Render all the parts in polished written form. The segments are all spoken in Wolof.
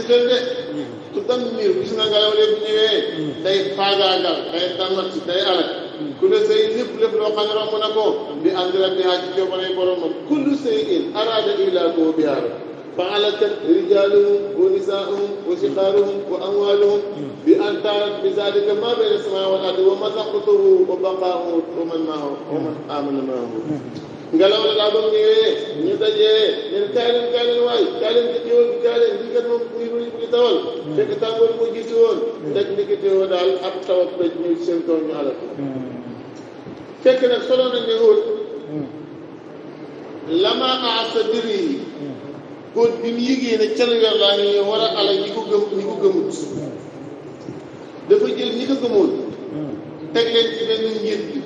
xel de tu dam miir gis nga ngelaw léegi bu ñëwee day faagaagal day damat day alal kullu sey lépp loo xam ne romb na ko bi ànd la bi ci coobare boromam kullu sey in araada ihlaakuhu bihaa فعلت رجالهم ونساءهم وشقارهم وأموالهم بأن تارت بذلك ما بين السماء والأرض ومسقطه وبقاؤه ومن معه ومن آمن معه ngelaw la daa bëgg ñëwee ñu dajee ñun kaay leen waay kaay leen ci teewal bi kaay leen lii kat moom muy tawal fekk tàngoor moo gis woon ndek ndiki teewoo daal ab taw ak daj ñu seen kaw ñu alal fekk nag solo nañ ne wóor lama aasa diri yi góor bi mu yëgee ne calweer laa ngi war a alal ñi ko gëmut dafa jël ñi ko gëmoon teg leen ci benn njiit bi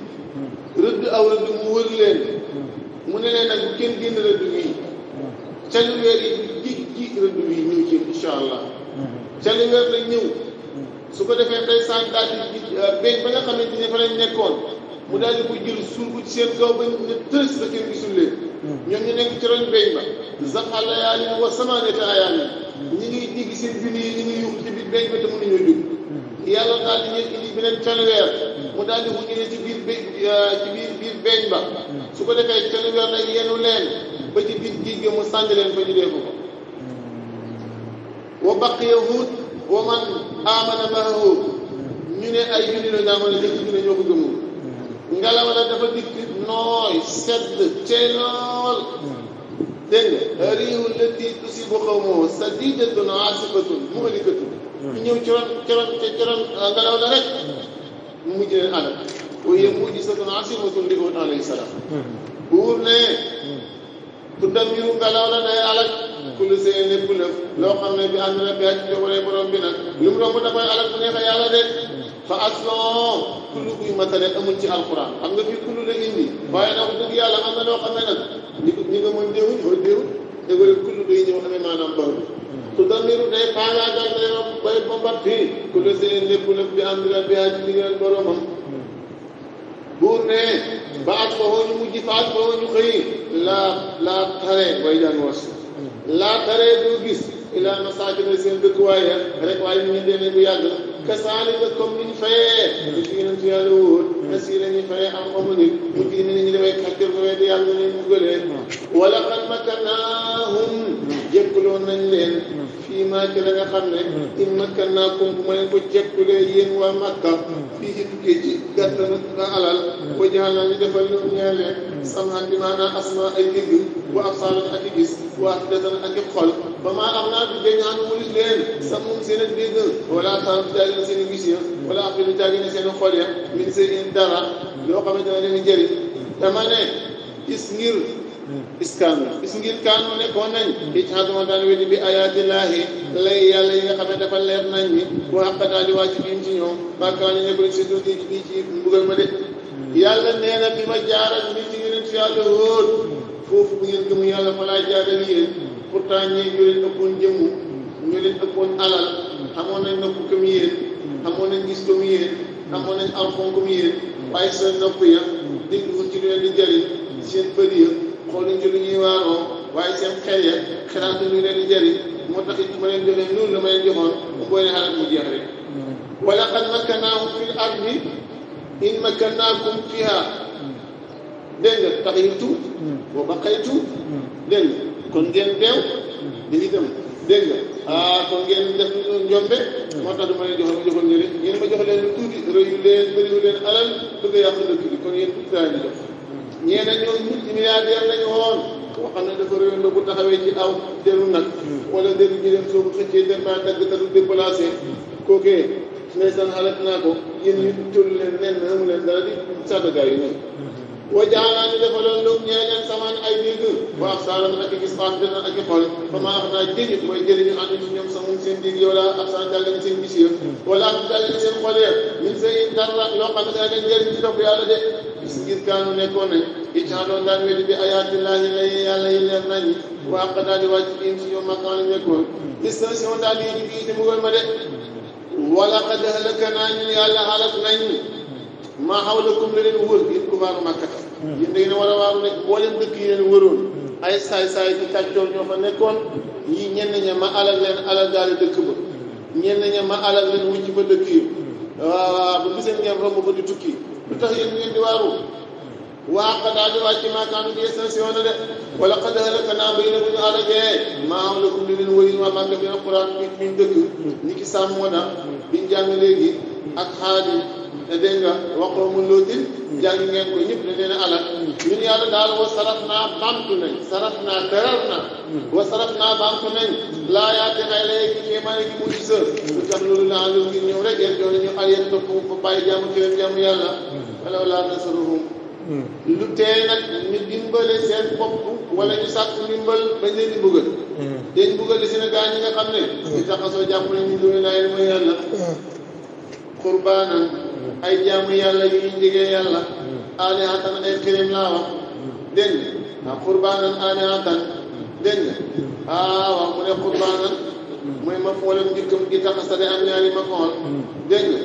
rëdd aw rëdd mu wër leen mu ne leen nag bu kenn génn rëdd bii calweer yi ji rëdd bii ñëw ci incha allah calweer la ñëw su ko defee ndeysaan daal di beñ ba nga xamante ne fa lañ nekkoon mu daal di ko jël suul ko ci seen kaw ba ne tërës ba kenn gisul leen ñoom ñu nekk ci roñ beñ ba zaqa layaalin wa samaaniyata ayaamin ñi ngi digg seen junni yi ñu ngi yuux ci biir beñ ba te mënuñoo jóg yàlla daal di ñëw indi beneen calweer mu daal di ko ñëwee ci biir biir beñ ba su ko defee calweer nag yenu leen ba ci biir géej gi mu sànni leen fa ñu dee ko wa baqiya Huud wa man aamana ma'ahu ñu ne ay junni la ñaa mën a jëkk junne ñoo ko gëmul ngelaw la dafa dikk nooy sedd cey lool dégg nga riihu lati tusibu qawmahu sadiidatun aasifatun muhlikatun ñëw ci ron ngelaw la rek mu mujj leen alal wa hiya mu'jizatun azimatun li Huud alayhi salaam buur ne tudammiru ngelaw la day alal kullu shay'in lépp lëf loo xam ne bi ànd na bi ci joxalee borom bi nag lu mu romb dafay alal bu neexee yàlla de fa aslon kullu kuy matale amul ci alquran xam nga fii kullu la indi waaye nag dëgg yàlla am na loo xam ne nag ñi nga mën déewuñ oo déewuñ dégole kullu day ñëw amee maanaam baw tudammiru day faagaagal day bay bombat fii kullu shay'in lépp lëf bi ànd na bi ci digal boromam buur ne ba at fa ñu mujj fa at fa ñu xëy laa taree way jàng was laa taree doo gis ilaa masaakina seen dëkkuwaay rek waaye ñu ngi dee bu yàgg kasaalika comme ni ñu fayee li ci yonent yàlla wóor na si la ñuy fayee am xamu nit mujj ni ñu demee kàccor ko wee di yàlla leen muggalee wala qad makkannaahum jékkaloon nañ leen fii maa ci la nga xam ne in makkannaakum bu ma leen ko jekkulee yéen waa Makka fii ci tukkee ci gàttal na alal ba jaxal naa ñu defal lu ñeele samhan bi maanaam asma ay dégg wa absaaran ak i gis wa afidatan ak i xol ba maa am naa bi dañ anu mulis leen sa moom seen a dégg wala taal jaagi na seen i gis ya wala afida jaagi na seen i xol ya min seen dara loo xamante ne leen jëriñ dama ne gis ngir iskaanu gis ngir kaanu nekkoon nañ i xaduma daan weddi bi ayaatillaahi lay yàlla yi nga xam ne dafa leer nañ ni wa xaqataa di wàcc biim ci ñoom maakaan ñu nekkoon si dund di ci mbugal ma de yàlla nee na bi ma jaaral nit ci yeneen si yàlla wóor foofu bu ngeen gëm yàlla fa laa jaaral yéen pourtant ñii ñu leen ëppoon jëmm ñu leen ëppoon alal xamoon nañ nopp comme yéen xamoon nañ gis comme yéen xamoon nañ alfon comme yéen waaye seen nopp ya dégg ko ci lu leen di jëriñ seen bët ya xool nañ ci lu ñuy waaroo waaye seen xel ya xelaat lu leen di jëriñ moo tax it ma leen joxee noonu la ma leen joxoon mu booy ne xalaat mu jeex rek wala qad makkannaahum fil ardi in makkannaakum fiihaa dégg nga taxirtum wa baqaytum dégg nga kon ngeen deew dañuy dem dégg nga kon ngeen def njombe moo tax dama leen joxoon ñu leen ngeen ma jox leen lu tuuti rëyu leen bëriwu leen alal bëgg a yàq dëkk bi kon yéen tuuti laa leen jox ñeena ñoo multimilliardaire lañu woon koo xam ne dafa réyoon bu taxawee ci aw deru nag wala deru ñu dem soo ko xëccee dem ba dagg te du déplacé kookee ndeysaan xalaat naa ko yéen ñu tollu leen nen amu leen dara di sàddagaay yi noonu wa jaanaa ñu defaloon lu ñee leen samaan ay dégg wa absaaran ak gis xaas dana ak i xool fa maa wax naa jëriñ mooy jëriñu ànd ci ñoom sax moom seen dégg yow la absaan jàll seen gis ya wala ak jàll seen xol ya min say dara loo xam ne daa leen njëriñ ci topp yàlla de gis ngir kaanu nekkoon nañ icaadoon daan weddi bi ayaatillaahi lay yàlla yi leer nañ waa qa daal di wàcc biim si ñoom makkaan nekkoon distinction daal di ñu bii te mbugal ma de wala qad ahlaknaa ñun yàlla xalak nañ maa hawlakum la leen wër yéen kufaaru Makka yéen da ngeen war a waaru rek boo leen dëkk yi leen wëroon ay saay-saay ci kàccoor ñoo fa nekkoon yi ñenn ña ma alal leen alal daal dëkk ba ñenn ña ma alal leen wucc fa dëkk yi waaw ba giseen ngeen romb fa di tukki lu tax yéen ngeen di waaru waaqa daal di wàcc maakaanu di extension de wala qad halaknaa bay na bu ñu alagee maa lakum li leen wëri waa màgga bi alquran biñ dëkk ñi ki sàmmoona biñ jàng léegi ak xaadi te dégg nga waxoo mu lootin jàng ngeen ko ñëpp ne leen alal ñun yàlla daal wa saraf naa bamtu nañ saraf naa teral na wa saraf naa bamtu nañ laa yaate ay lay ki kéemaane gi mu gis lu tax loolu laa lu ngir ñëw rek yéen jox nañu ay yéen topp fa bàyyi jàmm ci leen jàmm yàlla wala wala nasaruhum lu tee nag ñu dimbale seen bopp wala ñu sàkk ndimbal bañ leen di mbugal dañ mbugal li Sénégal ñi nga xam ne di taxasoo jàpp nañ ñu loolu laay mooy yàlla qurbaanan ay jaamu yàlla yu ñu jegee yàlla aalihatan ay xirim laa wax dégg nga qurbaanan aalihatan dégg nga waaw mu ne qurbaanan mooy ma foolam njëkkam gi taxasade am ñaari ma fool dégg nga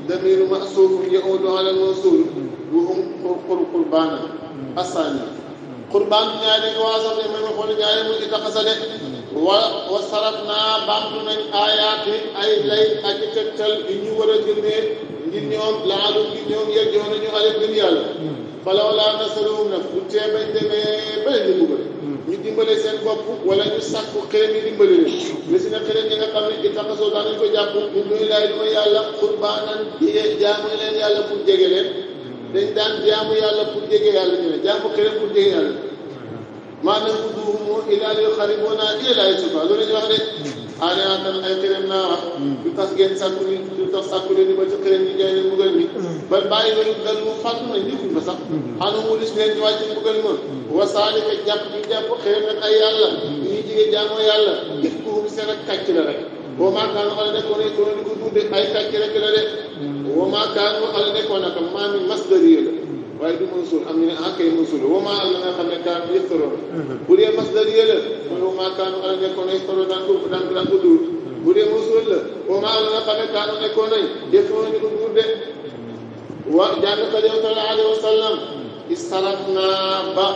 damiru masuufun yaudu ala mawsuul wuhum qurbaanan asaani qurbaan ñaari waaso ne mooy ma fool ñaari mu gi taxasade wa saraf naa baamtu nañ aayaati ay lay ak tegtal yu ñu war a gëmee ngir ñoom laalu ngir ñoom yeggoon nañu ale gëm yàlla falaw laa nasaruhum nag bu tee bañ demee ba leen di dimbale ñu dimbale seen bopp wala ñu sàkku xërëm yi dimbale leen mais si na xërëm ñi nga xam ne i taxasoo daan nañ ko jàpp ñu doy laay duma yàlla qurbaanan jaamu leen yàlla pour jege leen dañ daan jaamu yàlla pour jege yàlla ñu ne jaamu xërëm pour jege yàlla maanaam uduhum ilaa yuqarribuunaa ilallaahi zulfaa loolu la ñu wax de aalihatan ay xërëm naa wax lu tax ngeen sàkku ni lu tax sàkku leen ni ba ci xërëm ñi jaay leen mbugal mi ba bàyyi loolu dal mu fàttu nañ nekkuñ fa sax xanu mu lis leen ñu wàcc mbugal ma wasaalika jàpp ñu jàpp xërëm nag ay yàlla ñuy jigee jaamoo yàlla ifkuhum seen ak kàcc la rek wa maa kaanu ala nekkoon ay kono di ko tudde ay kàcc rek la de wa maa kaanu ala nekkoon nag maa mi masdariya la waaye du mansuur am ñu ne ah kay mansuur la wa maa ala nga xam ne kaanu yëftaroon bu dee masdariya la mooy wa maa kaanu ala nekkoon ay yëftaroon daan ko duur bu dee mansuur la wa maa ala nga xam ne kaanu nekkoon nañ yëftaroon di ko duur de wa jàngkat yow sallallahu alayhi wa sallam istaraf naa ba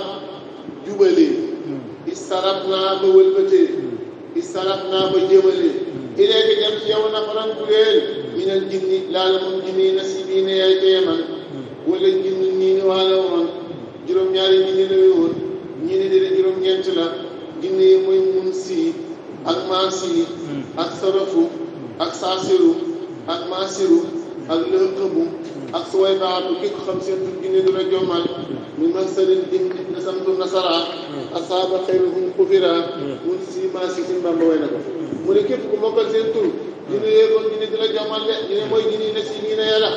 jubalee istaraf naa ba wëlbatee istaraf naa ba jëmalee ileegi dem ci yow nafaran kuréel minal jinni laala moom jinni nasibi ne yaay teeman wala jinni ñii ni waala woon juróom-ñaari jinni la woon ñii ne dina juróom-ñeent la jinni yi mooy mun sii ak maasii ak sarafu ak saasiru ak maasiru ak lëqëbu ak suway baatu ki ko xam seen tur jinni du la jommal min masarin din nasamtu nasara asaaba xayruhum xufira mun sii maasii suñ Bamba way na ko mu ne képp ku mokkal seen tur jinni yéegoon jinni du la jommal de ñu ne mooy jinni na si nii na yàlla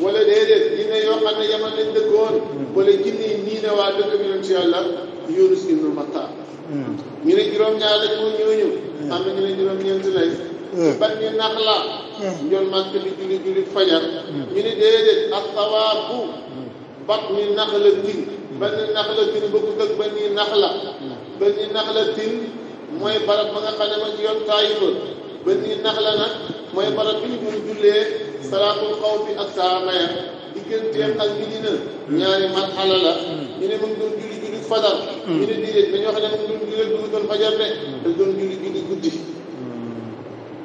wala déedéet jinne yoo xam ne yaman lañ dëkkoon wala jinne yi nii ne waa dëkk bi nañ ci yàlla Yunus ibnu Matta ñu ne juróom-ñaar lañ moom ñooñu am na ñu ne juróom-ñeent lañ ban ñu nax la njool màkk di julli fajar ñu ne déedéet ak sawaabu bat ñu nax la tin ban ñu nax la tin ba ku dëkk ban ñu nax la ban ñu nax la tin mooy barab ba nga xam ne ma ci yoon Taayifa ban ñu nax la nag mooy barab bi ñu doon jullee salaatul xawfi ak saama ya digganteem ak Medina ñaari marxala la ñu ne mu ngi doon julli fajar ñu ne déedéet dañoo xam ne mu ngi doon julli doon fajar de te doon julli guddi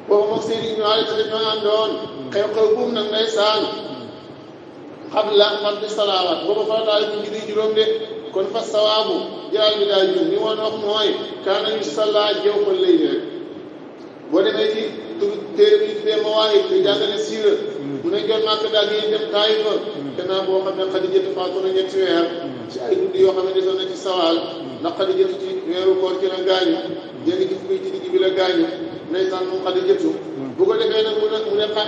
boobu moom Seydou Ibnu Ali tamit ñoo àndoon xew-xew buum nag ndeysaan xabla fardi salaawaat boobu farataal ñu julli juróom de kon fa sawaabu jaal bi daal jum ni woon wax mooy kaana yu sallaa jëw ko lay rek boo demee ci téere bi tuddee Mawaahib te jàngale siira mu ne jot Màkka daal di dem Taayifa gannaaw boo xam ne Xadijatu faatu na ñetti weer ci ay guddi yoo xam ne desoon na ci sawaal ndax Xadijatu ci weeru koor ci la gaañu léegi ci fukki ci digg bi la gaañu ndeysaan moom Xadijatu bu ko defee nag mu ne xam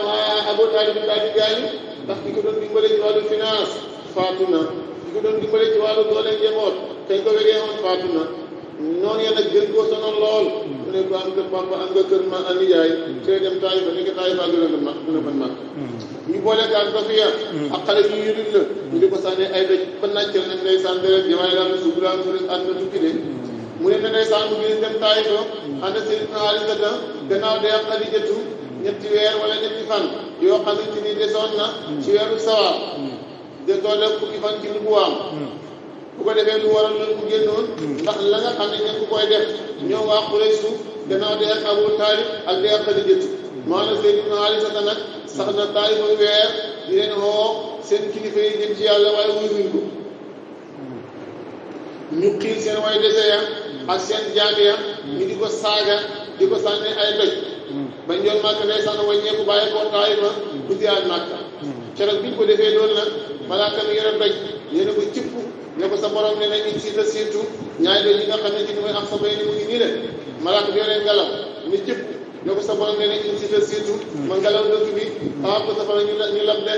Abu Taalib daal di gaañu ndax ki ko doon dimbale ci wàllu finance faatu na ki ko doon dimbale ci wàllu doole njaboot kañ ko wegee woon faatu na noonu yéen nag gën koo sonal lool mu ne ko am kër papa am nga kër ma ani jaay te dem Taayifa ni ko Taayifa gën a mag gën a ban mag ñu boole kaan ko fiya ak xale yu yurut la ñu di ko sànni ay doj ba nàccal nag ndeysaan deret jamaay daal su buraam su rek ànd na tukki de mu ne ndeysaan mu gën dem Taayifa ànd Seydina Alisata gannaaw dee ak Xadijatu ñetti weer wala ñetti fan yoo xamante ni desoon na ci weeru sawa de doole fukki fan ci nubuwaam bu ko defee lu waral loolu mu génnoon ndax la nga xam ne ña ko koy def ñoom waa Quraysh gannaaw di ak Abu Taalib ak di ak Xadijatu maanaam Zayd ibn Haarisa nag sax na Taayif weer di leen woo seen kilifa yi jëm ci yàlla waaye wuyu ko ñu xiir seen way dese ya ak seen jaag ya ñu di ko saaga di ko sànni ay doj bañ doon màkk ndeysaan wàññeeku bàyyi ko Taayif bu ziyaar Màkka keroog bi ñu ko defee loolu nag malaaka mi yore doj yéen a ko cipp ne ko sa borom ne nañ si surtout ñaari doj yi nga xam ne ci mooy am sa bay ni mu ngi nii de malaaka bi yore ngelaw ni cipp ne ko sa borom ne nañ si surtout ma ngelaw dëkk bi xaar ko safara ñu lab de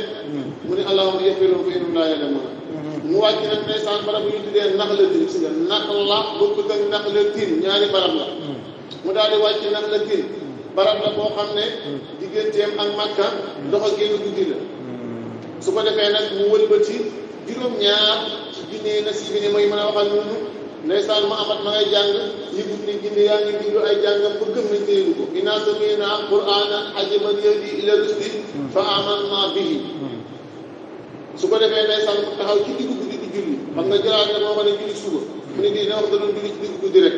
mu ne allahumma yaghfirhum fa innahum laa ya'lamuun mu wàcc nag ndeysaan barab bu ñu tuddee Naxlatin gis nga Naxla bokkut ak Naxlatin ñaari barab la mu daal di wàcc Naxlatin barab la boo xam ne digganteem ak Makka dox a génn guddi la su ko defee nag mu wëlbati juróom-ñaar ci jinne na si bi ne mooy mën a waxal noonu ndeysaan ma amat ma ngay jàng yëgut ni jinne yaa ngi diglu ay jàngam ba gëm nañ téelu ko innaa sami'naa qur'aanan ajaban yahdii ilaa rushdi fa aamannaa bihi su ko defee ndeysaan mu taxaw ci diggu guddi di julli xam nga jëlaat ne moo ko ne julli suba mu ne dina wax da doon julli ci diggu guddi rek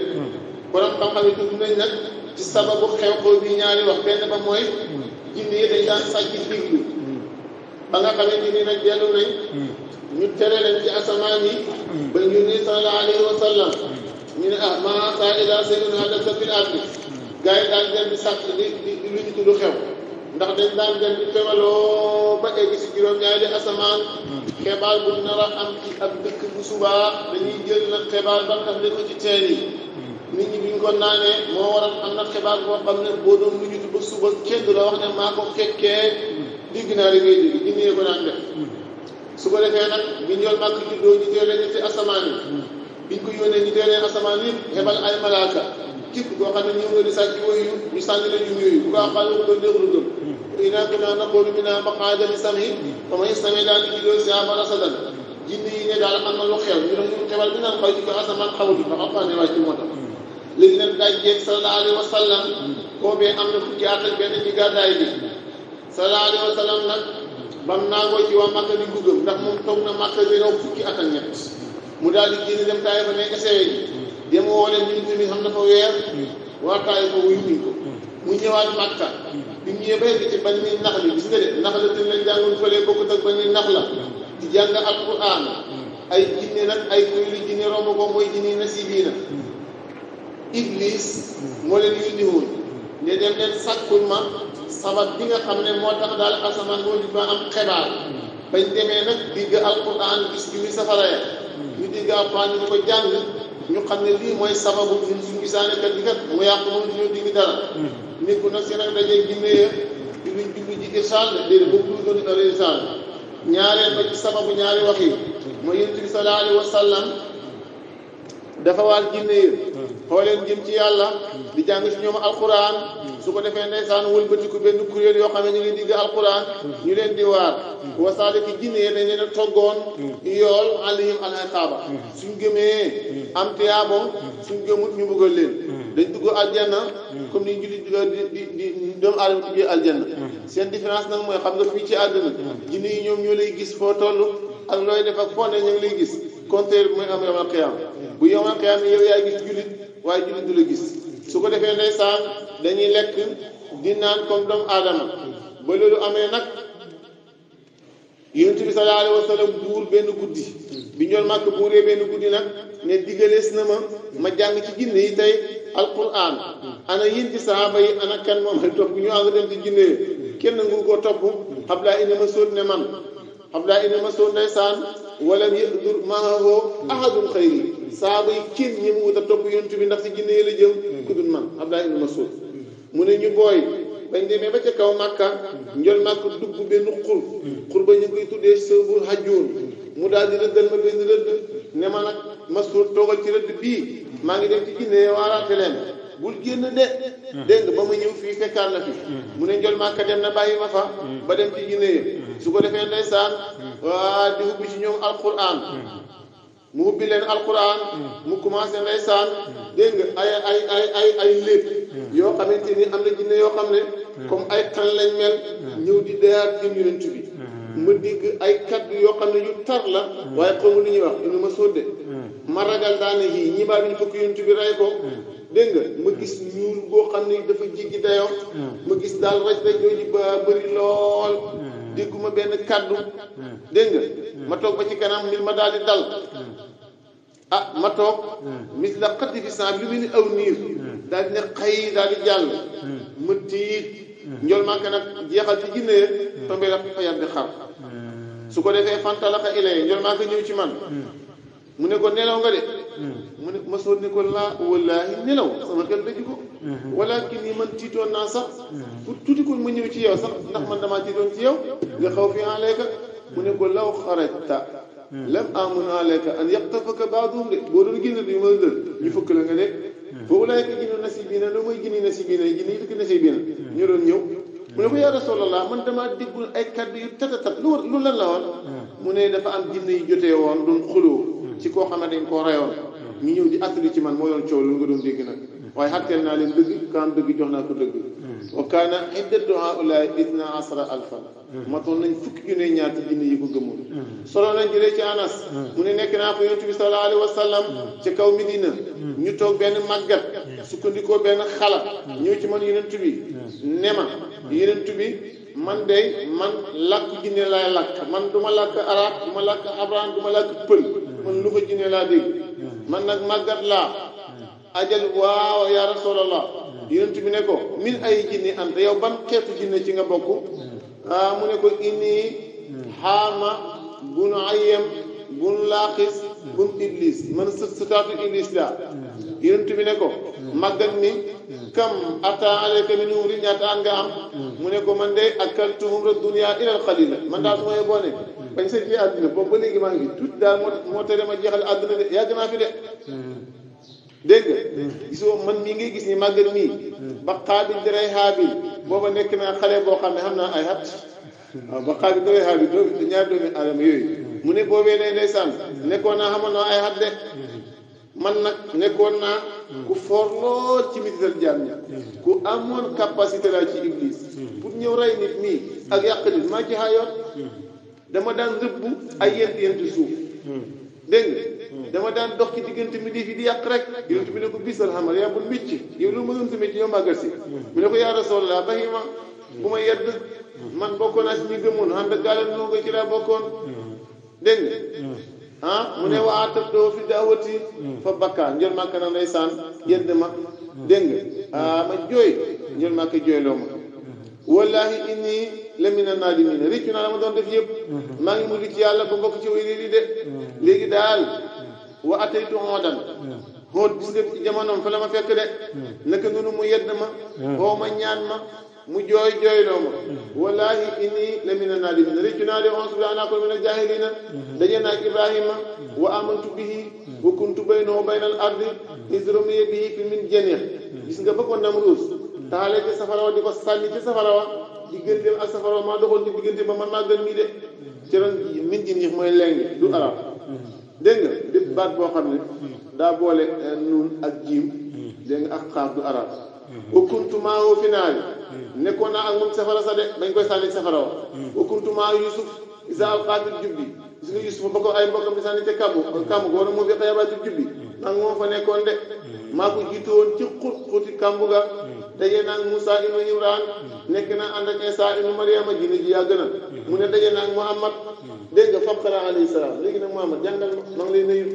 borom xam-xam yi tudd nañ nag ci sababu xew-xew bi ñaari wax benn ba mooy jinne yi dañ daan sàcc diglu ba nga xamante ni nag dellu nañ ñu tere leen ci asamaan yi ba ñu ni sallallahu alayhi wa sallam ñu ne ah ma saa ila sayyidina hadasa fil ardi gars yi daan dem di sàcc di lu ñu tudd xew ndax dañ daan dem di febaloo ba egg si juróom-ñaari asamaan xibaar bu nar a am ci ab dëkk bu subaa dañuy jël nag xibaar ba tax ko ci teen yi nit ñi buñ ko naanee moo waral am na xibaar boo xam ne boo doon lu ñu tudd ba suba kenn du la wax ne maa ko fekkee digg naa li ngay digg ginnee ko daan def su ko defee nag bi ñool màkk juddoo ñu teelee ñetti asamaan yi biñ ko yónnee ñu teelee asamaan yi xebal ay malaaka képp koo xam ne ñëw nga di sàcc yooyu ñu sànni la jum yooyu bu ko xaal ko doon déglu gëm inaa kunaa naqulu minhaa maq'ada lis-sam'i faman yastami' daal di juddoo si amara sadan jinne yi ne daal am na lu xew ñu doon ñu xebal bi naan xaw ci ko asamaan xawatu ndax alxuraan ne wàcc moo tax léegi nag daaj jeeg sallallahu alayhi wa sallam boobee am na fukki at ak benn ci gàddaay bi sallallahu alayhi wa sallam nag bam naangoo ci waa Makka di ko gëm ndax moom toog na Makka bi raw fukki at ak ñett mu daal di génn dem Taayif fa nekk sewe ji dem woo leen ñu ni xam na fa weer waa Taayif fa wuyu ko mu ñëwaat Makka bi mu ñëwee ba yegg ci bañ ni nax li gis nga de nax la tin lañ jàngoon fële bokkut ak bañ ni nax la di jàng alquran ay jinne nag ay kuréeli jinne romb ko mooy jinne nasibiina Iblis moo leen yónni woon ne dem leen sàkkul ma sabab bi nga xam ne moo tax daal asamaan boo di ba am xibaar bañ demee nag digg alquran gis bi muy safara ya ñu digg alquran ñu ko jàng ñu xam ne lii mooy sababu ñun suñu gisaane kat gi kat mu yàqu moom duñoo digg dara nit ku nag seen ak dajee ginne ya di luñ jublu ji irsaal de déedéet boobu lu doon al irsaal ñaareel ba ci sababu ñaari wax yi mooy yonent bi sallallahu alayhi wa sallam dafa waar jinne yi xooleen jëm ci yàlla di jàng ci ñoom alquran su ko defee ndeysaan wëlbatiku benn kuréel yoo xam ne ñu ngi digg alquran ñu leen di waar wasaale ki jinne yi dañ leen a toggoon yool alayhim al iqaaba suñ gëmee am tiyaabo suñ gëmut ñu bëggal leen dañ dugg aljanna comme ni jullit di doomu aadama duggee aljanna seen différence nag mooy xam nga fii ci àdduna jinne yi ñoom ñoo lay gis foo toll ak looy def ak foo ne ñu ngi lay gis contraire bi mooy am yawmal qiyaam bu yawmal qiyaam yow yaay gis jullit waaye jullit du la gis su ko defee ndeysaan dañuy lekk di naan comme doomu aadama ba loolu amee nag yonent bi sallallahu alayhi wa sallam buur benn guddi bi ñool màkk buuree benn guddi nag ne digalees na ma jàng ci jinne yi tey alquran ana yéen ci sahaaba yi ana kan moom ay topp ñu ànd dem ci jinne yi kenn ngu ko topp Abdullah ibn Mas'ud ne man Abdullah ibn Mas'ud ndeysaan walam yahdur maahu ahadun xayri sahaaba yi kenn ñi mu wut a topp yonent bi ndax ci jinne yi la jëm ku dul man Abdullah ibn Mas'ud mu ne ñu booy bañ demee ba ca kaw Makka njol Makka dugg benn xur ba ñu koy tuddee sëbul hajjoon mu daal di rëddal ma benn rëdd ne ma nag Mas'ud toogal ci rëdd bii maa ngi dem ci jinne waaraate leen bul génn de dégg nga ba ma ñëw fii fekkaat na fi mu ne njol Makka dem na bàyyi ma fa ba dem ci jinne su ko defee ndeysaan waa di ubbi ci ñoom alquran mu ubbi leen alquran mu commencé ndeysaan dégg nga ay lépp yoo xamante ni am na jinne yoo xam ne comme ay xan lañ mel ñëw di dayaat jëm yonent bi ma dégg ay kaddu yoo xam ne yu tar la waaye xamu lu ñuy wax inu ma sóodde ma ragal daane yii ñi baa bi ñu fukk yonent bi rey ko dégg nga ma gis ñuul boo xam ne dafa jéggi dayoo ma gis daal raj raj jooju ba bëri lool dégguma benn kàddu dégg nga ma toog ba ci kanam mbir ma daal di dal ma toog mis la xatti fi san bi lu mu ni aw niir daal di ne xëy daal di jàll ma tiit njool maa ngi nag jeexal ci jinne tombé la fa yàgg xar su ko defee fantalaxa ilay njool maa ngi ñëw ci man mu ne ko nelaw nga de mu ne ma soon ne ko laa wallaahi nelaw sama xel daju ko walakin ni man tiitoon naa sax pour tuuti ko ma ñëw ci yow sax ndax man damaa tiitoon ci yow nga xaw fi alayka mu ne ko law xarajta lam amun alayka an yaqtafaka baaduhum de boo doon génn du ma dël ñu fëkk la nga de fa ulaayka jinnu nasibiina lu mooy jinni nasibiina jinni yi dëkk nasibiina ñu doon ñëw mu ne ko yaa rasulallah man damaa déggul ay kaddu yu tatatat lu lan la woon mu ne dafa am jinne yu jotee woon doon xuloo ci koo xam ne dañ koo reyoon ñu ñëw di attali ci man moo doon coow lu nga doon dégg nag waaye xatteel naa leen dëgg kaam dëgg jox naa ko dëgg wa kaana iddatu haulaay isna asra alfan matoon nañ fukki junne ñaar ci jinne yi ko gëmoon solo nañ jëlee ci anas mu ne nekk naa ko yonent bi sallallahu alayhi wa sallam ci kaw Medina ñu toog benn màggat sukkandikoo benn xala ñëw ci man yonent bi ne ma yonent bi man làkk jinne laay làkk man du ma làkk arab du ma làkk abraham du ma làkk pël man lu ko jinne laa dégg man nag màggat laa ajal waaw ya rasulallah yonent bi ne ko min ay jinni anta yow ban xeetu jinne ci nga bokk mu ne ko inni xaama bunu ayem bunu laaxis bunu iblis man sëtaatu iblis laa yonent bi ne ko màggat ni kam ata alayka min umri ñaata an nga am mu ne ko man de akaltu umra dunya ilal qalila man daal su ma yeboo ne bañ sa ci àdduna boobu ba léegi maa ngi tuuti daal moo tere ma jeexal àdduna de yàgg naa fi de dégg nga gisoo man mii ngay gis ni màggat mii ba xaabil diray haabil booba nekk naa xale boo xam ne xam naa ay at waaw ba xaabil diray haabil ñaari doomi aadama yooyu mu ne boobee day ndeysaan nekkoon naa xamoon naa ay at de man nag nekkoon naa ku foor lool ci mitisal jaam ña ku amoon capacité la ci iblis pour ñëw rey nit nii ak yàq nit maa ci xaayoon dama daan rëbb ay yent suuf dégg nga dama daan dox ci diggante mi di fi di yàq rek yonent bi ne ko bisal xamal yaa bul micc yow lu ma doon sa micc yow màggal si mu ne ko yaa rasulallah baxi ma bu ma yedd man bokkoon naa si ñu gëmoon ànd ak gàllam noo ko ci laa bokkoon dégg nga mu ne waa tab doo fi daawati fa bakkaa njël màkk na ndeysaan yedd ma dégg nga ma jooy njël màkk jooyloo ma wallahi inni la mina naadimiina réccu naa la ma doon def yëpp maa ngi mujj ci yàlla ba bokk ci way léegi de léegi daal wa ataytu hoodan hoot gis nga jamonoom fa la ma fekk de naka noonu mu yedd ma oo ma ñaan ma mu jooyloo ma wallahi inni la mina naadimiina réccu naa de onze bi ana ko mina jaahiliina daje naa ak Ibrahima wa amantu bihi wa kuntu baynahu wa bayna al ardi iz rumiya bihi fi min janih gis nga ba ko Namruus taxalee ci safara wa di ko sànni ci safara wa digganteem ak safara wa maa doxoon ci diggante ba man maa gën mii de ci ron min ji nii mooy leng du arab dégg nga bépp baat boo xam ne daa boole nuun ak jiim dégg nga ak xaaf du arab wa kuntu maahu fi naari nekkoon naa ak moom safara sa de dañ koy sànni ci safara wa wa kuntu maahu Yusuf isa alqaatil jubbi gis nga Yusuf ba ko ay mbokkam di sànni te kàmbu ko war a moo fi xayabaatil jubbi maa ngi moom fa nekkoon de maa ko jiitu woon ci xuti kàmbu ga daje naa ak Moussa ibnu Imran nekk naa ànd ak Isa ibnu Mariama jinne ji yàgg na mu ne daje naa ak Muhammad dégg nga faqara alayhi salaam léegi nag Muhammad jàngal ma ngi lay nuyu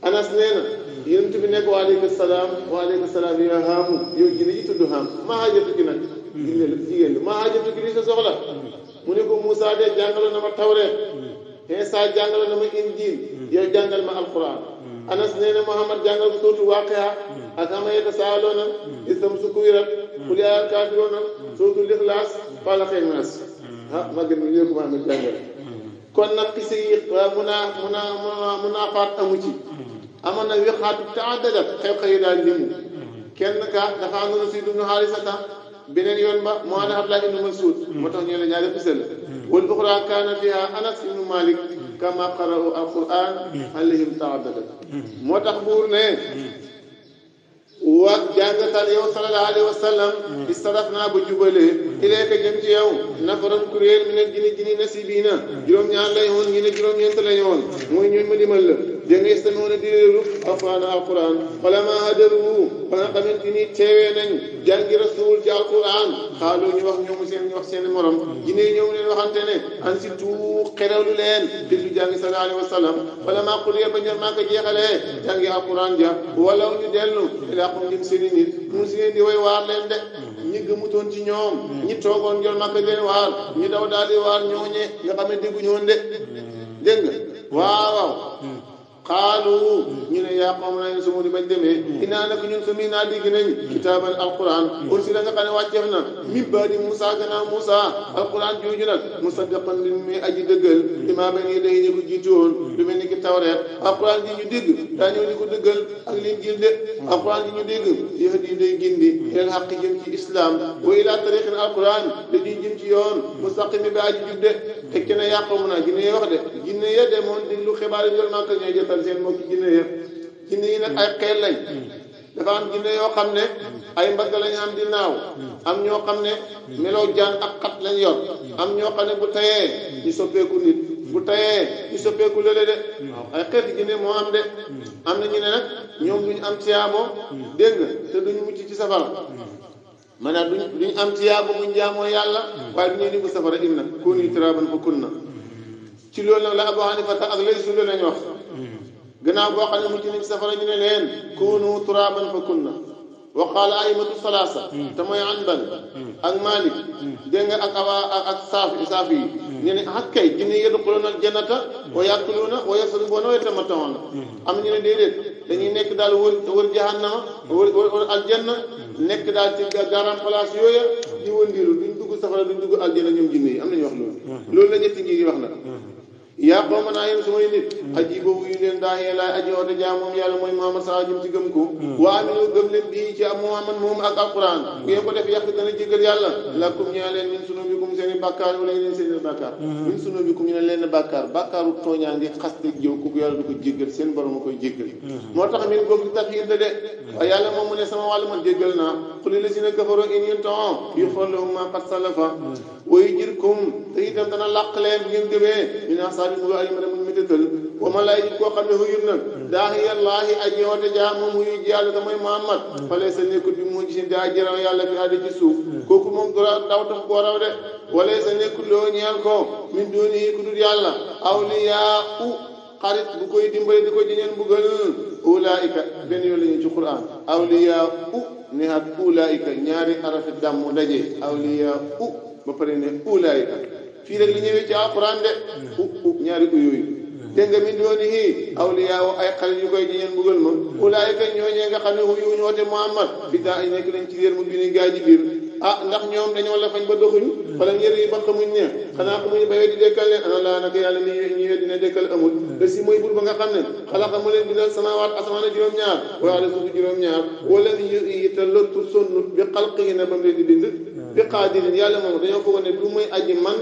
Anas nee na yonent bi nekk wa aleyka salaam ya haamu yow jinne ji tudd haam maa haajatu gi nag jigéen la maa haajatu gi li sa soxla mu ne ko Moussa de jàngaloon na ma Tawreet Isa jàngaloon na ma Injiil yow jàngal ma alquran Anas nee na Muhammad jàngal ko sootu Waaqia ak ama yatasaaluuna istamsu kuwirat qul yaa kaafiruuna sootul Ixlaas Falaq ak Naas ma gën ñu ko Muhammad jàngal kon nag xise yi munaafaat amu ci amoon na wiqaatu taaddadat xew-xew yi daal limu kenn ka dafa am na Sayd ibnu Haarisata beneen yoon ba moo ana Abdullah ibnu Mas'ud moo tax ñu ne ñaari xise la wal uxraa kaana fiha Anas ibnu Malik kama qara'u alquran alayhim taaddadat moo tax buur ne wa jàngatal yow sallallahu alayhi wa sallam istaraf naa ba jubalee ileeka jëm ci yow nafaran kuréel mi ne jinni nasibiina juróom-ñaar lay woon ñi ne juróom-ñeent lañu woon mooy ñun ma limal la dégg nga yastami'uuna di déglu alquran falammaa hadaruhu ba nga xamante ni teewee nañ jàngi rasul ci alquran xaalu ñu wax seen morom jinne ñëw leen waxante ne ansitu xerawlu leen déglu jàngi sallallahu alayhi wa sallam falammaa qudiya ba ñor maa ko jeexalee jàngi alquran ja wala ñu dellu ilaa qawmihim seen nit mu si leen di way waar leen de ñi gëmutoon ci ñoom ñi toogoon jol makka leen waar ñi daw daal di waar ñooñe nga xam ne dégguñu woon de dégg nga waaw xaalu ñu ne yaa qawm naa ne sumu di bañ demee innaa nag ñun sami naa dégg nañ kitaaban alquran ursila nga xam ne wàcceef na min baadi Moussa gannaaw Moussa alquran jooju nag musaddiqan li muy aji dëggal limaa bayna yadayhi ñu ko jiitu woon lu mel ni ki tawreet alquran ji ñu dégg daa ñëw di ko dëggal ak liñ gil de alquran ji ñu dégg yahdi day gindi ilal xaq jëm ci islam wa ilaa tariqin alquran dañuy jëm ci yoon mustaqim bi aji jub de teg ci ne yaa qawm naa jinne wax de jinne ya demoon déglu xibaar yi jol Makka ñooy jotal seen mbokki jinne ya jinne yi nag ay xeel lañ dafa am jinne yoo xam ne ay mbagg lañ am di naaw am ñoo xam ne meloo jaan ak xat lañ yor am ñoo xam ne bu tayee ñu soppeeku nit bu tayee ñu soppeeku lële de ay xeeti jinne moo am de am na ñu ne nag ñoom duñu am tiyaabo dégg nga te duñu mucc ci safara maanaam duñu am tiyaabo buñ jaamoo yàlla waaye du ñuy dugg safara im nag kuunu turaaban fa kunna ci loolu nag la Abu Hanifa ak laysu loolu lañ wax gannaaw boo xam ne mucc nañ safara ñu ne leen kuunu turaaban fa kunna wa qaala a'immatu salaasa te mooy Hanbal ak Malik dégg nga ak saafi yi ñu ne ak kay jinne yadxuluuna al-jannata wa ya'kuluuna wa yashrabuuna wa yatamatta'uuna am ñu ne déedéet dañuy nekk daal wër jahannama wër aljanna nekk daal ci garam place yooya di wëndilu duñ dugg safara duñ dugg aljanna ñoom jinne yi am nañu wax loolu la ñetti ngir yi wax nag yaa qawma naa yéen sumay nit ajibu wuyu leen daaxee laay aji woote jaam moom yàlla mooy Muhammad saa jëm ci gëm ko waa aminu gëm leen bii ci Muhammad moom ak alquran bu ngeen ko def yàq dana jégal yàlla lakum ñaa leen min sunubikum seen i bàkkaar wala leen seen i bàkkaar min sunubikum ñu ne leen bàkkaar bàkkaaru tooñaa ngi xas de jëw ku yàlla du ko jéggal seen borom a koy jéggal moo tax min boobu tax yéen de waaye yàlla moom mu ne sama wàllu man jéggal naa xuli la si ne kafaroo in yantahu yughfar lahum ma qad salafa wa yujirkum te itam dana làq leen bu ngeen gëmee min asaabi mu ay mën a muñ mététal wa malaayika koo xam ne huyul nag daahiyallaahi aji woote jaa moom huyu ji yàlla te mooy Muhammad fale sa nekkul bi mu gisin daa jëraw yàlla fi àddi ci suuf kooku moom daw tax koo raw de wala sa nekkul loo ñeel ko min duunihi ku dul yàlla awliyaa u xarit bu koy dimbale di ko jiñeen buggal ulaayika benn yoon la ñu ci Qur'an awliyaa u nehat ulaayika ñaari arafi dàmm daje awliyaa u ba pare ne ulaayika fii rek li ñëwee ci alquran de ñaari yooyu dégg nga min doonihi awliyaa ay xarit yu koy jiñeen buggal ma ulaayika ñooñee nga xam ne huyu ñu woote Muhammad bi daa ay nekk nañ ci réer mu bi ni gaa ji biir ndax ñoom dañoo la fañ ba doxuñu wala njëriñ yi ba xamuñ ne xanaa xamuñu ba weddi dekkal leen ana laa naka yàlla ñu weddi ne dekkal amul te si mooy bur ba nga xam ne xalaqa mu leen bindal samaawaat asamaan juróom-ñaar wala suuf juróom-ñaar wala yi te lottu sonn bi xalqihi na ba mu leen di bind bi qaadirin yàlla moom dañoo ko wane du muy aji man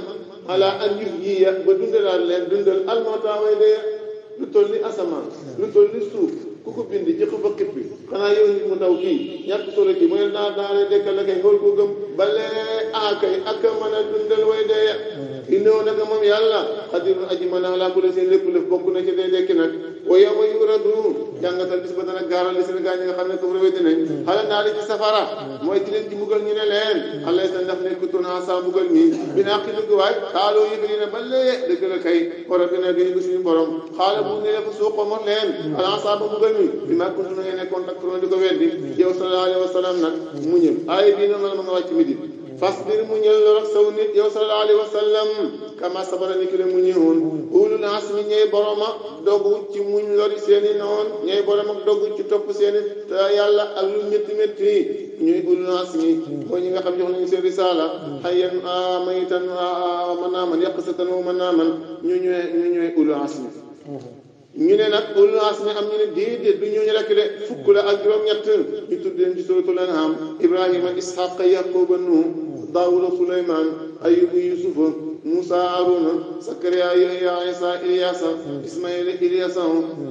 ala an yuhyiya ba dundalaat leen dundal almawtaa way dee lu toll ni asamaan lu toll ni suuf ku ko bind jëkk ba xippi xanaa yow nit mu ndaw kii ñàkk solo kii mu ne daanee dekkal la kay xool ko gëm balee akay ak mën a dundal way dee innahu naka moom yàlla xadirun aji mën a laa ku la seen lépp lëf bokk na ci dee dekki nag wa yawma yuradu jàngatal bis ba dana gaaral li Sénégal ñi nga xam ne ko réwéti nañ xala naa li ci safara mooy ci leen ci mbugal ñu ne leen allah sa ndax nekkutoon sa mbugal mi binaa xi dugg waay xaaloo yëgri ne balee dëgg la kay war a gën a gën suñu borom xaala bu ne fa suuqo mot leen alansa ba mbugal mi bi maa kuntu na ngeen nekkoon tak di ko weddi yow sallallahu alayhi wa sallam nag muñal aaya bii noonu ma nga wàcc midi fasbir muñal lorok saw nit yow sallallahu alayhi wa sallam kama sabara ni ki la muñee woon ulul azmi ñey boroma dogu ci muñ lori seeni noon ñey borom ak dogu ci topp seeni yàlla ak lu métti métti ñuy ulul azmi mooy ñi nga xam jox nañu seen risaala hayyan maytan mën naa man yàq sa tan mën naa man ñu ñooy ulul azmi ñu ne nag ulul azmi am ñu ne déedéet du ñooñu rekk de fukk la ak juróom-ñett ñu tudd leen ci suratul an'am ibrahima ishaqa yaquba nuh daawuda suleyman ayuba yusufa musa haruna sakariya yahya isa ilyasa ismaila ilyasa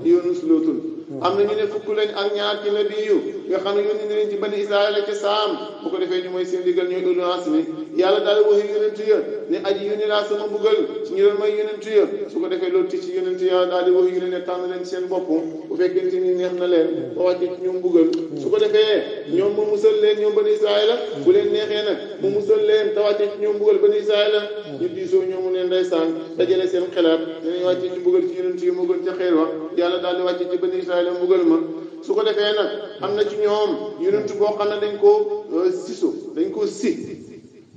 yunus lutun am na ñu ne fukk lañ ak ñaar ci nabiyu nga xam ne yónni na leen ci bani Israël ca Saam bu ko defee ñu mooy seen digal ñooy ulul azmi yàlla daal waxi yonent ya ne aji yónni laa sama mbugal ci ñu doon may yonent ya su ko defee loolu ci yonent ya daal di waxi yu ne tànn leen seen bopp bu fekkente ni neex na leen ba wàcce ci ñoom mbugal su ko defee ñoom mu musal leen ñoom bani Israël bu leen neexee nag mu musal leen te wàcce ci ñoom mbugal bani Israël ñu diisoo ñoomu leen ndeysaan dajale seen xelaat danañ wàcce ci mbugal ci yonent yi mu gën ca xeer wa yàlla daal di wàcce ci bani Israël mbugal ma su ko defee nag am na ci ñoom yonent boo xam ne dañ koo dañ koo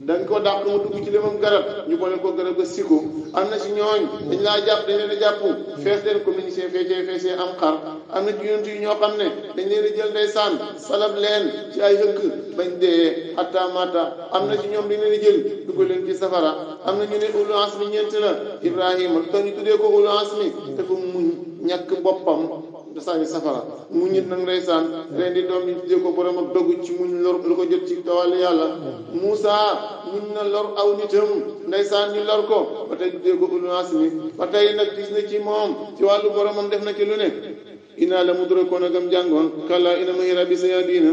dañ ko dàq mu dugg ci lemam garab ñu boole ko garab ga siko am na ci ñooñ dañ laa jàpp dañ leen a jàpp fees leen comme ni ñu see feesee am xar am na ci yonent yi ñoo xam ne dañ leen a jël ndeysaan salab leen ci ay hëkk bañ dee hatta mata am na ci ñoom dañ leen a jël dugg leen ci safara am na ñu ne ulul azmi ñeent la Ibrahima tax ñu tuddee ko ulul azmi dafa muñ ñàkk boppam sànni safara mu ñit nag ndeysaan ren di doom ñu tuddee ko borom ak dogg ci muñ lor lu ko jot ci tawal yàlla Moussa muñ na lor aw nitam ndeysaan ñu lor ko ba tey tuddee ko ulul azmi ba tey nag gis na ci moom ci wàllu boromam def na ci lu ne inaa la mudrakoon agam jàngoon kalla ina mahi rabbi sayadina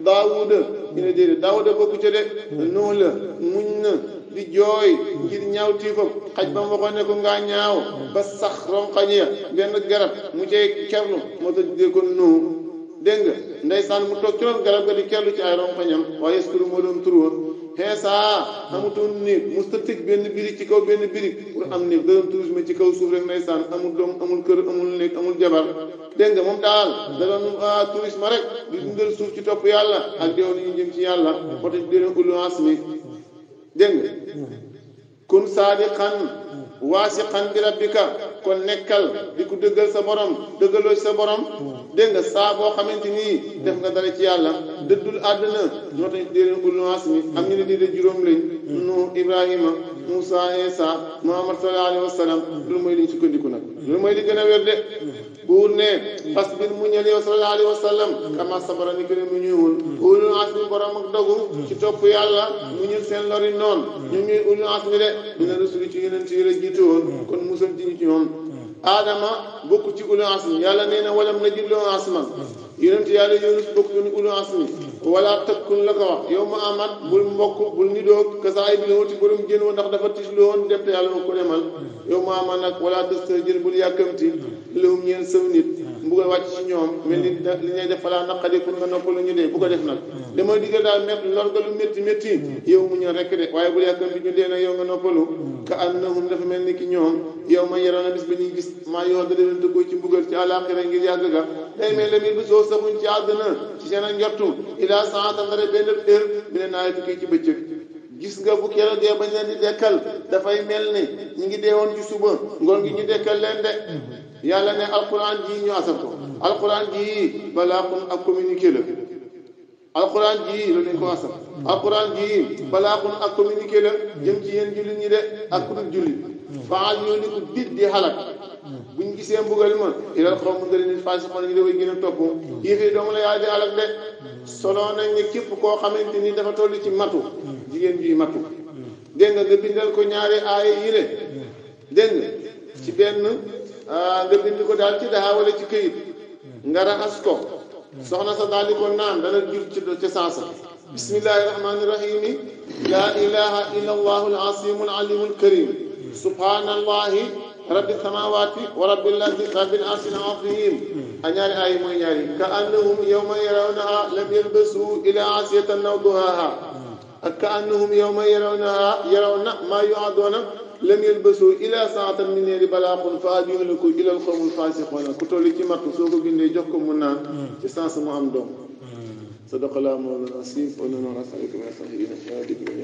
daawuda ina déedéet daawuda bokku ca de noo la muñ na di jooy ngir ñaaw tiifam xaj ba mu waxoon ne ko ngaa ñaaw ba sax ronqañ ya benn garab mu cay kerlu moo tax tuddee ko noo dégg nga ndeysaan mu toog ci roon garab ga di kerlu ci ay ronqañam waaye yeskuru moo doon turoon xeesa amutoon néeg mos ta tëj benn birig ci kaw benn birig pour am néeg da doon tourisme ci kaw suuf rek ndeysaan amul doom amul kër amul néeg amul jabar dégg nga moom daal da doon tourisme rek di dundal suuf ci topp yàlla ak deew ni ñu jëm ci yàlla moo tax tuddee ulul azmi dégg nga kun saadiqan waasiqan bi rabbika kon nekkal di ko dëggal sa borom dëggaloo ci sa borom dégg nga saa boo xamante nii def nga dara ci yàlla dëddul àdduna ñoo tax dee leen ulul azmi am ñu ne di juróom lañ Nuh Ibrahima Moussa Isa Muhammad sallallahu alayhi wa sallam loolu mooy liñ sukkandiku nag loolu mooy li gën a wér de buur ne fasbir muñal yow sallallahu alayhi wa sallam kama sabara ni gën a mu ñëwoon ulul azmi borom ak dogu ci topp yàlla muñul seen lori noon ñu ñuy ulul azmi de dina rusuli ci yeneen ci la jiitu woon kon musal ci ñu ci ñoom Adama bokk ci ulul azmi yàlla nee na walam najid lahu azman yonent yàlla Yunus bokk ci ulul azmi wala takkun la ko wax yow ma amat bul mbokk bul nidoog kasaay bi la wuti borom jën woon ndax dafa tislu woon dem te yàlla ma ko demal yow ma amat nag wala tastajir bul yàkkamti lahum ñeen saw nit mbugal wàcc ci ñoom mel ni li ñuy def falaa naqadi pour nga noppalu ñu dee bu ko def nag dama digal daal met lor ga lu métti métti yow mu ñëw rekk de waaye bul yàkkamti ñu dee nag yow nga noppalu ka annahum dafa mel ni ki ñoom yow ma yaroon a bis ba ñuy gis maa yoo da leen tëggoo ci mbugal ci àllaaxira ngir yàgg ga day mel ne bi soo saxuñ ci àdduna ci seen a njortu ilaa saata ndare benn heure bi ne naa tukki ci bëccëg gis nga bu keroog dee bañ leen di dekkal dafay mel ni ñu ngi deewoon ci suba ngoon gi ñu dekkal leen de yàlla ne alquran ji ñu asal ko alquran ji balaaxun ak communiqué la alquran ji loolu lañ ko asal alquran ji balaaxun ak communiqué la jëm ci yéen jullit ñi de ak ku dul jullit faal ñoo ni ko dit di xalak buñ gisee mbugal ma ilal xaw mu dali nit faasi xoon ñu dafay gën a topp yéefee doomu la yàlla di alak de solo nañ ne képp koo xamante ni dafa toll ci matu jigéen juy matu dégg nga nga bindal ko ñaari aaya yi le dégg nga ci benn nga bind ko daal ci daxa wala ci këyit nga raxas ko soxna sa daal di ko naan dana jur ci saasa bismillahi rahmani rahimi la ilaha illa allahu al asimu al alimu al karim subhanallahi rabbi samawati wa rabbil arshil azim a ñaari aaya mooy ñaari ka annahum yawma yarawnaha lam yalbasu ila asiyatan aw duhaha ak ka annahum yawma yarawna ma yu'aduna lam yalbasu ila saatan min neeri balaaxun fa ajulaku ilal xawmul faasiqoona ku toll ci mattu soo ko bindee jox ko mu naan ci sens mu am doom sadaqallaahu mawlaana al-aziim wa lanaa wa li saa'iril muslimiina